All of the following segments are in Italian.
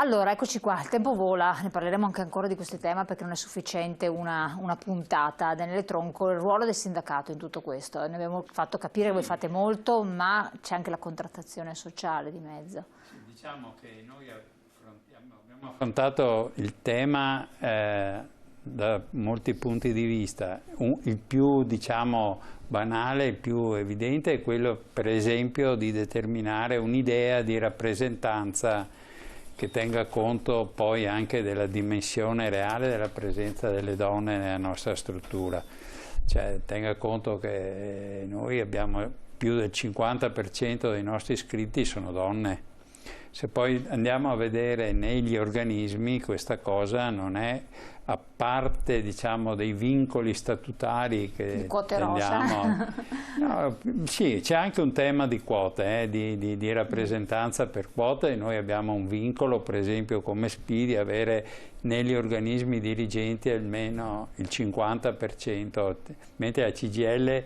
Allora, eccoci qua, il tempo vola, ne parleremo anche ancora di questo tema perché non è sufficiente una puntata. Daniele Tronco, il ruolo del sindacato in tutto questo. Ne abbiamo fatto capire che voi fate molto, ma c'è anche la contrattazione sociale di mezzo. Diciamo che noi abbiamo affrontato il tema da molti punti di vista. Il più, diciamo, banale, il più evidente è quello, per esempio, di determinare un'idea di rappresentanza che tenga conto poi anche della dimensione reale della presenza delle donne nella nostra struttura. Cioè, tenga conto che noi abbiamo più del 50% dei nostri iscritti sono donne. Se poi andiamo a vedere negli organismi, questa cosa non è, a parte, diciamo, dei vincoli statutari che tendiamo. No, sì, c'è anche un tema di quote, di rappresentanza per quote. Noi abbiamo un vincolo, per esempio come SPI, di avere negli organismi dirigenti almeno il 50%, mentre a CGIL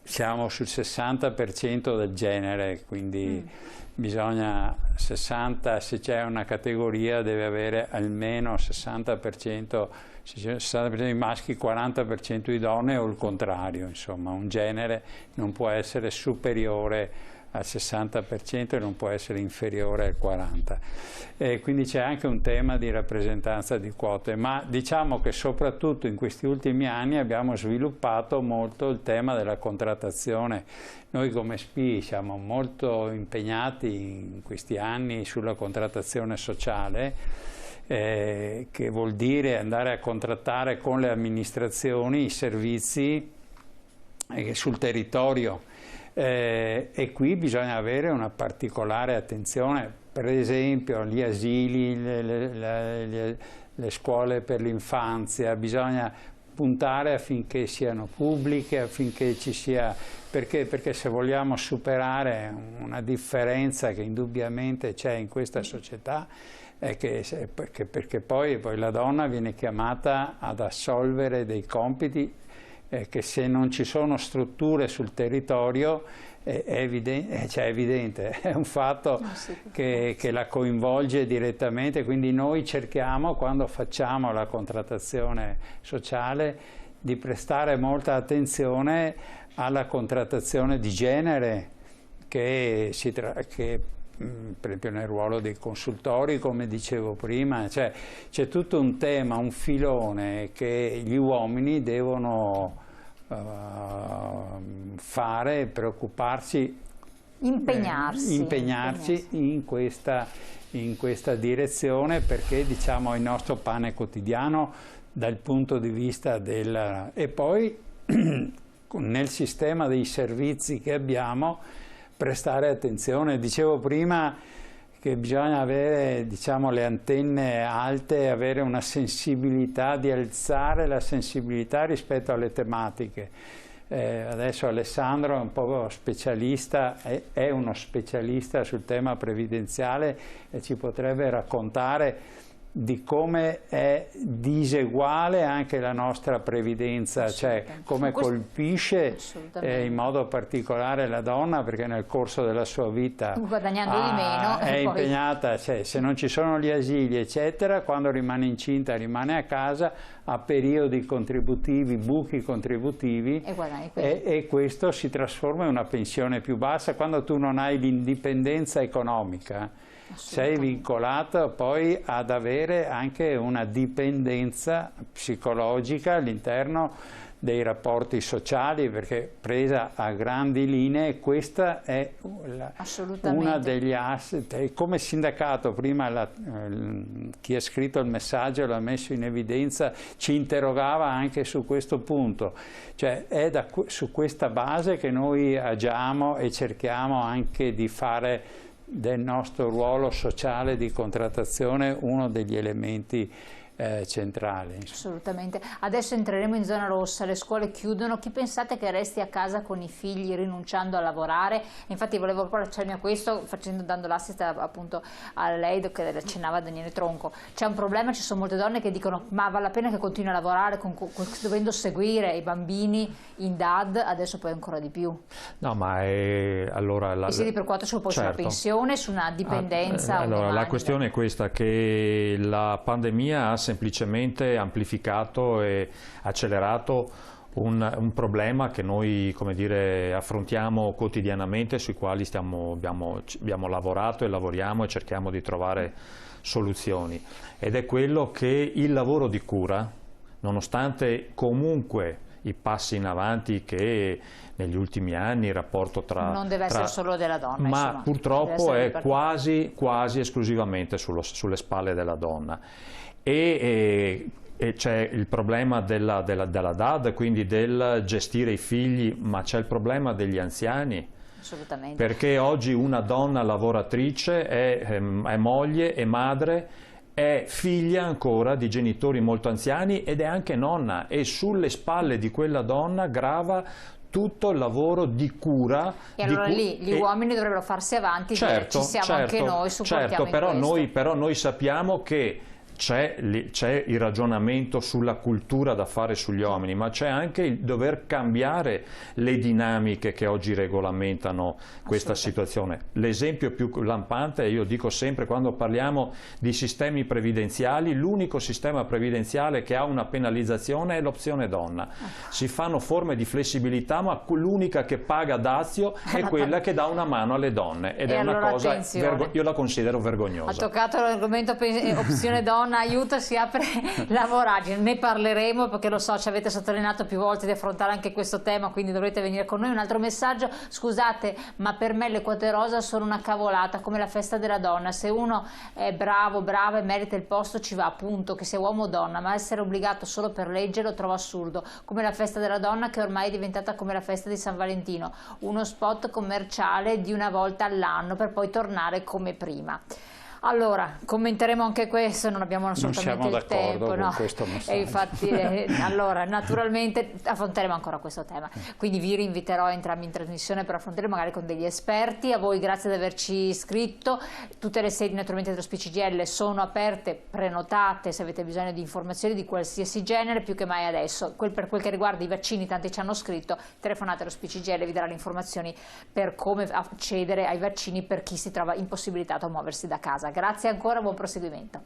siamo sul 60% del genere, quindi bisogna 60, se c'è una categoria deve avere almeno 60%, 60% di maschi, 40% di donne o il contrario, insomma un genere non può essere superiore al 60% e non può essere inferiore al 40%. Quindi c'è anche un tema di rappresentanza di quote, ma diciamo che soprattutto in questi ultimi anni abbiamo sviluppato molto il tema della contrattazione. Noi come SPI siamo molto impegnati in questi anni sulla contrattazione sociale, che vuol dire andare a contrattare con le amministrazioni i servizi sul territorio. E qui bisogna avere una particolare attenzione, per esempio gli asili, le scuole per l'infanzia, bisogna puntare affinché siano pubbliche, affinché ci sia, perché se vogliamo superare una differenza che indubbiamente c'è in questa società, è perché poi la donna viene chiamata ad assolvere dei compiti che se non ci sono strutture sul territorio è evidente, è un fatto che la coinvolge direttamente, quindi noi cerchiamo, quando facciamo la contrattazione sociale, di prestare molta attenzione alla contrattazione di genere, che per esempio nel ruolo dei consultori, come dicevo prima, c'è tutto un tema, un filone che gli uomini devono fare, preoccuparsi, impegnarsi in questa direzione, perché, diciamo, è il nostro pane quotidiano dal punto di vista del... E poi nel sistema dei servizi che abbiamo prestare attenzione. Dicevo prima che bisogna avere, diciamo, le antenne alte, avere una sensibilità, di alzare la sensibilità rispetto alle tematiche. Adesso Alessandro è un po' specialista, è uno specialista sul tema previdenziale e ci potrebbe raccontare di come è diseguale anche la nostra previdenza, cioè come colpisce in modo particolare la donna, perché nel corso della sua vita guadagnando di meno è impegnata, cioè, se non ci sono gli asili eccetera, quando rimane incinta rimane a casa, ha periodi contributivi, buchi contributivi, e questo si trasforma in una pensione più bassa. Quando tu non hai l'indipendenza economica, sei vincolato poi ad avere anche una dipendenza psicologica all'interno dei rapporti sociali, perché presa a grandi linee questa è una degli asset. Come sindacato, prima chi ha scritto il messaggio l'ha messo in evidenza, ci interrogava anche su questo punto, cioè è su questa base che noi agiamo e cerchiamo anche di fare del nostro ruolo sociale di contrattazione uno degli elementi centrale. Assolutamente. Adesso entreremo in zona rossa, le scuole chiudono, chi pensate che resti a casa con i figli rinunciando a lavorare? Infatti volevo proprio allacciarmi a questo, dando l'assist appunto a lei che accennava Daniele Tronco. C'è un problema, ci sono molte donne che dicono ma vale la pena che continui a lavorare dovendo seguire i bambini in DAD, adesso poi ancora di più. No, ma allora... E si ripercuote poi sulla pensione, su una dipendenza. Allora, la questione è questa, che la pandemia ha semplicemente amplificato e accelerato un problema che noi, come dire, affrontiamo quotidianamente, sui quali abbiamo lavorato e lavoriamo e cerchiamo di trovare soluzioni, ed è quello che il lavoro di cura, nonostante comunque i passi in avanti che negli ultimi anni il rapporto non deve essere solo della donna, ma insomma, purtroppo è quasi esclusivamente sulle spalle della donna, e c'è il problema della DAD, quindi del gestire i figli, ma c'è il problema degli anziani. Assolutamente. Perché oggi una donna lavoratrice è moglie, è madre, è figlia ancora di genitori molto anziani ed è anche nonna, e sulle spalle di quella donna grava tutto il lavoro di cura. E allora lì gli uomini dovrebbero farsi avanti, certo, ci siamo anche noi, supportiamo però noi sappiamo che c'è il ragionamento sulla cultura da fare sugli uomini, ma c'è anche il dover cambiare le dinamiche che oggi regolamentano questa situazione. L'esempio più lampante, io dico sempre quando parliamo di sistemi previdenziali, l'unico sistema previdenziale che ha una penalizzazione è l'opzione donna. Si fanno forme di flessibilità, ma l'unica che paga dazio è quella che dà una mano alle donne, ed è una cosa, io la considero vergognosa. Ha toccato l'argomento opzione donna, aiuto, si apre la voragine, ne parleremo perché lo so, ci avete sottolineato più volte di affrontare anche questo tema, quindi dovrete venire con noi. Un altro messaggio: scusate, ma per me le quote rosa sono una cavolata, come la festa della donna, se uno è bravo, brava e merita il posto ci va, appunto, che sia uomo o donna, ma essere obbligato solo per legge lo trovo assurdo, come la festa della donna che ormai è diventata come la festa di San Valentino, uno spot commerciale di una volta all'anno per poi tornare come prima. Allora, commenteremo anche questo, non abbiamo assolutamente il tempo, no? E infatti, allora, naturalmente affronteremo ancora questo tema, quindi vi rinviterò entrambi in trasmissione per affrontare magari con degli esperti. A voi grazie di averci iscritto, tutte le sedi naturalmente dello SPCGL sono aperte, prenotate se avete bisogno di informazioni di qualsiasi genere, più che mai adesso. Per quel che riguarda i vaccini, tanti ci hanno scritto, telefonate allo SPCGL, vi darà le informazioni per come accedere ai vaccini per chi si trova impossibilitato a muoversi da casa. Grazie ancora, buon proseguimento.